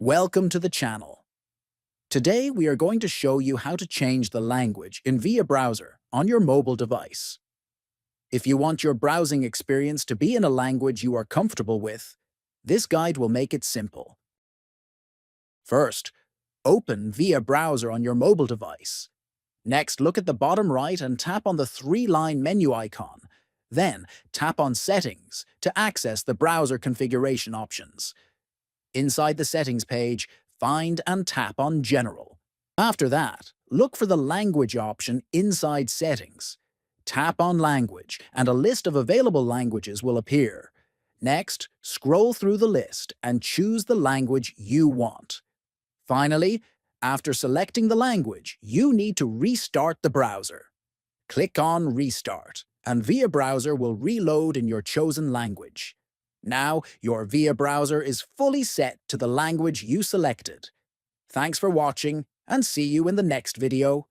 Welcome to the channel. Today we are going to show you how to change the language in VIA Browser on your mobile device. If you want your browsing experience to be in a language you are comfortable with, this guide will make it simple. First, open VIA Browser on your mobile device. Next, look at the bottom right and tap on the three-line menu icon. Then, tap on Settings to access the browser configuration options. Inside the Settings page, find and tap on General. After that, look for the Language option inside Settings. Tap on Language, and a list of available languages will appear. Next, scroll through the list and choose the language you want. Finally, after selecting the language, you need to restart the browser. Click on Restart, and VIA Browser will reload in your chosen language. Now, your VIA Browser is fully set to the language you selected. Thanks for watching, and see you in the next video.